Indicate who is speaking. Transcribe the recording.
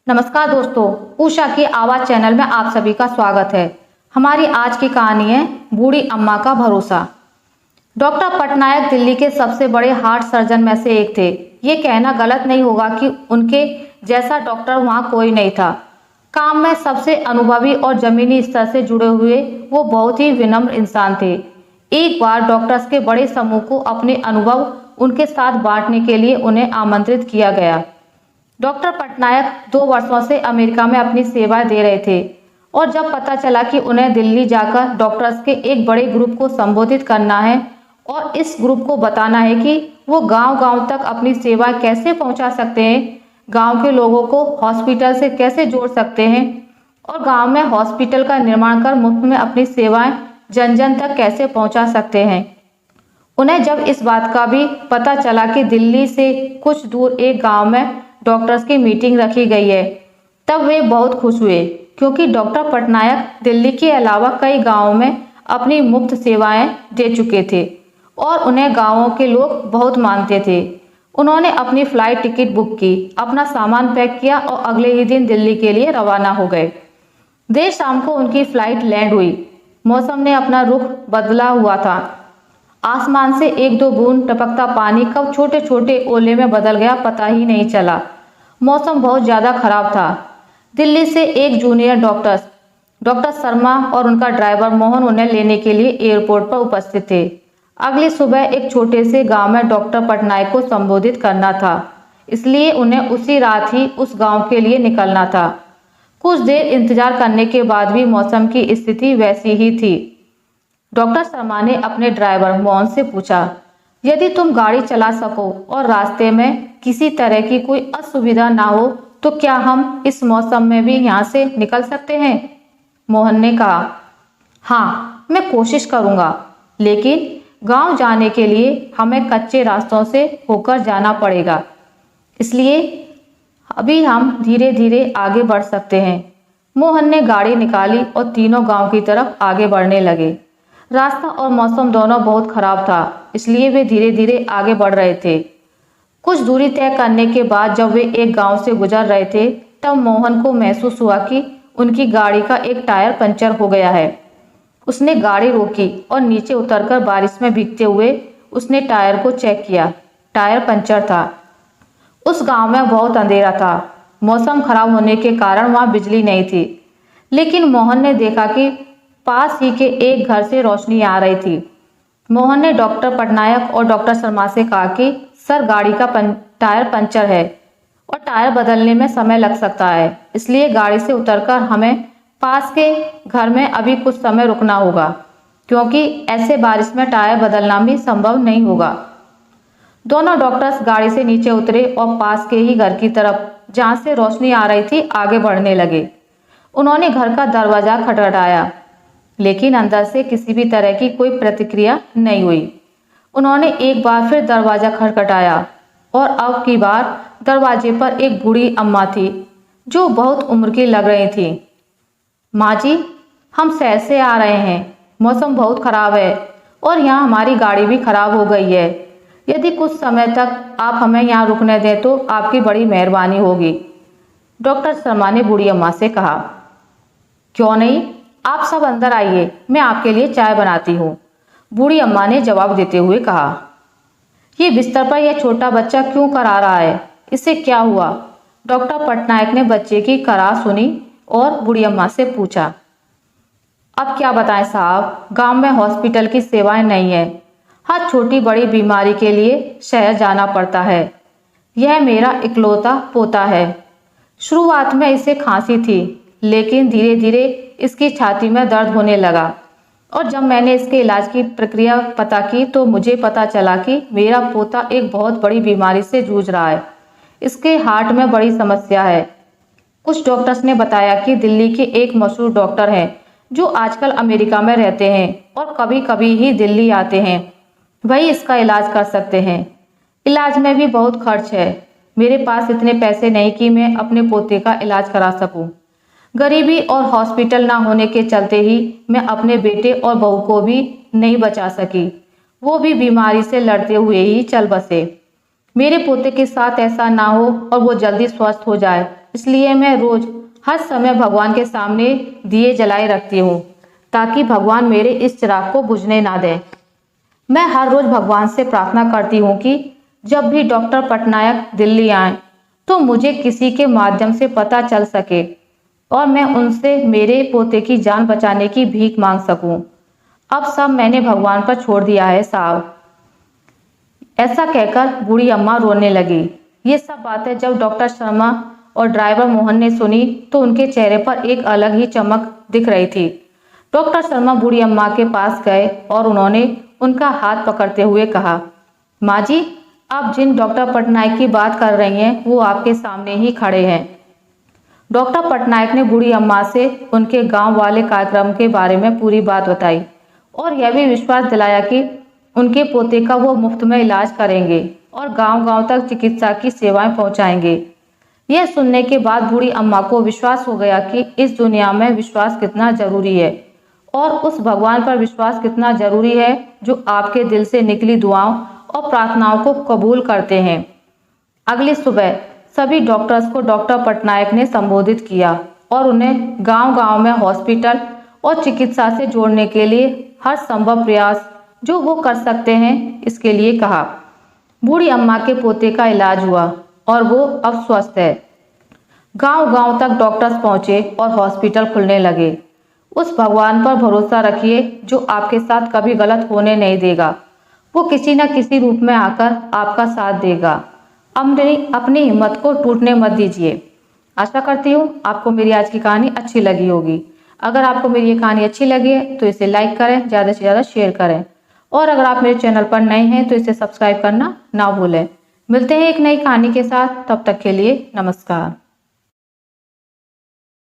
Speaker 1: नमस्कार दोस्तों, उषा की आवाज चैनल में आप सभी का स्वागत है। हमारी आज की कहानी है बूढ़ी अम्मा का भरोसा। डॉक्टर पटनायक दिल्ली के सबसे बड़े हार्ट सर्जन में से एक थे। ये कहना गलत नहीं होगा कि उनके जैसा डॉक्टर वहाँ कोई नहीं था। काम में सबसे अनुभवी और जमीनी स्तर से जुड़े हुए वो बहुत ही विनम्र इंसान थे। एक बार डॉक्टर्स के बड़े समूह को अपने अनुभव उनके साथ बांटने के लिए उन्हें आमंत्रित किया गया। डॉक्टर पटनायक 2 वर्षों से अमेरिका में अपनी सेवाएं दे रहे थे और जब पता चला कि उन्हें दिल्ली जाकर डॉक्टर्स के एक बड़े ग्रुप को संबोधित करना है और इस ग्रुप को बताना है कि वो गांव-गांव तक अपनी सेवाएं कैसे पहुंचा सकते हैं, गांव के लोगों को हॉस्पिटल से कैसे जोड़ सकते हैं और गांव में हॉस्पिटल का निर्माण कर मुफ्त में अपनी सेवाएं जन जन तक कैसे पहुंचा सकते हैं। उन्हें जब इस बात का भी पता चला कि दिल्ली से कुछ दूर एक गांव में डॉक्टर्स की मीटिंग रखी गई है, तब वे बहुत खुश हुए क्योंकि डॉक्टर पटनायक दिल्ली के अलावा कई गांवों में अपनी मुफ्त सेवाएं दे चुके थे और उन्हें गांवों के लोग बहुत मानते थे। उन्होंने अपनी फ्लाइट टिकट बुक की, अपना सामान पैक किया और अगले ही दिन दिल्ली के लिए रवाना हो गए। देर शाम को उनकी फ्लाइट लैंड हुई। मौसम ने अपना रुख बदला हुआ था। आसमान से 1-2 बूंद टपकता पानी कब छोटे छोटे ओले में बदल गया पता ही नहीं चला। मौसम बहुत ज़्यादा खराब था। दिल्ली से एक जूनियर डॉक्टर शर्मा और उनका ड्राइवर मोहन उन्हें लेने के लिए एयरपोर्ट पर उपस्थित थे। अगली सुबह एक छोटे से गांव में डॉक्टर पटनायक को संबोधित करना था, इसलिए उन्हें उसी रात ही उस गांव के लिए निकलना था। कुछ देर इंतजार करने के बाद भी मौसम की स्थिति वैसी ही थी। डॉक्टर शर्मा ने अपने ड्राइवर मोहन से पूछा, यदि तुम गाड़ी चला सको और रास्ते में किसी तरह की कोई असुविधा ना हो तो क्या हम इस मौसम में भी यहाँ से निकल सकते हैं? मोहन ने कहा, हाँ, मैं कोशिश करूँगा, लेकिन गांव जाने के लिए हमें कच्चे रास्तों से होकर जाना पड़ेगा, इसलिए अभी हम धीरे धीरे आगे बढ़ सकते हैं। मोहन ने गाड़ी निकाली और तीनों गांव की तरफ आगे बढ़ने लगे। रास्ता और मौसम दोनों बहुत खराब था, इसलिए वे धीरे धीरे आगे बढ़ रहे थे। कुछ दूरी तय करने के बाद जब वे एक गांव से गुजर रहे थे, तब मोहन को महसूस हुआ कि उनकी गाड़ी का एक टायर पंचर हो गया है। उसने गाड़ी रोकी और नीचे उतरकर बारिश में भीगते हुए उसने टायर को चेक किया। टायर पंचर था। उस गांव में बहुत अंधेरा था। मौसम खराब होने के कारण वहां बिजली नहीं थी, लेकिन मोहन ने देखा कि पास ही के एक घर से रोशनी आ रही थी। मोहन ने डॉक्टर पटनायक और डॉक्टर शर्मा से कहा कि सर, गाड़ी का टायर पंचर है और टायर बदलने में समय लग सकता है, इसलिए गाड़ी से उतरकर हमें पास के घर में अभी कुछ समय रुकना होगा, क्योंकि ऐसे बारिश में टायर बदलना भी संभव नहीं होगा। दोनों डॉक्टर्स गाड़ी से नीचे उतरे और पास के ही घर की तरफ, जहाँ से रोशनी आ रही थी, आगे बढ़ने लगे। उन्होंने घर का दरवाजा खटखटाया, लेकिन अंदर से किसी भी तरह की कोई प्रतिक्रिया नहीं हुई। उन्होंने एक बार फिर दरवाजा खटखटाया और अब की बार दरवाजे पर एक बूढ़ी अम्मा थी जो बहुत उम्र की लग रही थी। माँ जी, हम शहर से आ रहे हैं। मौसम बहुत खराब है और यहाँ हमारी गाड़ी भी खराब हो गई है। यदि कुछ समय तक आप हमें यहाँ रुकने दें तो आपकी बड़ी मेहरबानी होगी, डॉक्टर शर्मा ने बूढ़ी अम्मा से कहा। क्यों नहीं, आप सब अंदर आइए, मैं आपके लिए चाय बनाती हूँ, बूढ़ी अम्मा ने जवाब देते हुए कहा। ये बिस्तर पर यह छोटा बच्चा क्यों करा रहा है? इससे क्या हुआ? डॉक्टर पटनायक ने बच्चे की कराह सुनी और बूढ़ी अम्मा से पूछा। अब क्या बताएं साहब, गांव में हॉस्पिटल की सेवाएं नहीं है। हर छोटी बड़ी बीमारी के लिए शहर जाना पड़ता है। यह मेरा इकलौता पोता है। शुरुआत में इसे खांसी थी, लेकिन धीरे धीरे इसकी छाती में दर्द होने लगा और जब मैंने इसके इलाज की प्रक्रिया पता की तो मुझे पता चला कि मेरा पोता एक बहुत बड़ी बीमारी से जूझ रहा है। इसके हार्ट में बड़ी समस्या है। कुछ डॉक्टर्स ने बताया कि दिल्ली के एक मशहूर डॉक्टर हैं जो आजकल अमेरिका में रहते हैं और कभी कभी ही दिल्ली आते हैं। वही इसका इलाज कर सकते हैं। इलाज में भी बहुत खर्च है। मेरे पास इतने पैसे नहीं कि मैं अपने पोते का इलाज करा सकूं। गरीबी और हॉस्पिटल ना होने के चलते ही मैं अपने बेटे और बहू को भी नहीं बचा सकी। वो भी बीमारी से लड़ते हुए ही चल बसे। मेरे पोते के साथ ऐसा ना हो और वो जल्दी स्वस्थ हो जाए, इसलिए मैं रोज हर समय भगवान के सामने दिए जलाए रखती हूँ ताकि भगवान मेरे इस चिराग को बुझने ना दे। मैं हर रोज भगवान से प्रार्थना करती हूँ कि जब भी डॉक्टर पटनायक दिल्ली आए तो मुझे किसी के माध्यम से पता चल सके और मैं उनसे मेरे पोते की जान बचाने की भीख मांग सकूं। अब सब मैंने भगवान पर छोड़ दिया है साहब। ऐसा कहकर बूढ़ी अम्मा रोने लगी। ये सब बातें जब डॉक्टर शर्मा और ड्राइवर मोहन ने सुनी तो उनके चेहरे पर एक अलग ही चमक दिख रही थी। डॉक्टर शर्मा बूढ़ी अम्मा के पास गए और उन्होंने उनका हाथ पकड़ते हुए कहा, माँ जी, आप जिन डॉक्टर पटनायक की बात कर रही हैं वो आपके सामने ही खड़े हैं। डॉक्टर पटनायक ने बूढ़ी अम्मा से उनके गांव वाले कार्यक्रम के बारे में पूरी बात बताई और यह भी विश्वास दिलाया कि उनके पोते का वो मुफ्त में इलाज करेंगे और गांव-गांव तक चिकित्सा की सेवाएं पहुंचाएंगे। यह सुनने के बाद बूढ़ी अम्मा को विश्वास हो गया कि इस दुनिया में विश्वास कितना जरूरी है और उस भगवान पर विश्वास कितना जरूरी है जो आपके दिल से निकली दुआओं और प्रार्थनाओं को कबूल करते हैं। अगली सुबह सभी डॉक्टर्स को डॉक्टर पटनायक ने संबोधित किया और उन्हें गांव-गांव में हॉस्पिटल और चिकित्सा से जोड़ने के लिए हर संभव प्रयास जो वो कर सकते हैं इसके लिए कहा। बूढ़ी अम्मा के पोते का इलाज हुआ और वो अब स्वस्थ है। गांव-गांव तक डॉक्टर्स पहुंचे और हॉस्पिटल खुलने लगे। उस भगवान पर भरोसा रखिए जो आपके साथ कभी गलत होने नहीं देगा। वो किसी न किसी रूप में आकर आपका साथ देगा। अपनी हिम्मत को टूटने मत दीजिए। आशा करती हूँ आपको मेरी आज की कहानी अच्छी लगी होगी। अगर आपको मेरी ये कहानी अच्छी लगी है तो इसे लाइक करें, ज़्यादा से ज़्यादा शेयर करें और अगर आप मेरे चैनल पर नए हैं तो इसे सब्सक्राइब करना ना भूलें। मिलते हैं एक नई कहानी के साथ, तब तक के लिए नमस्कार।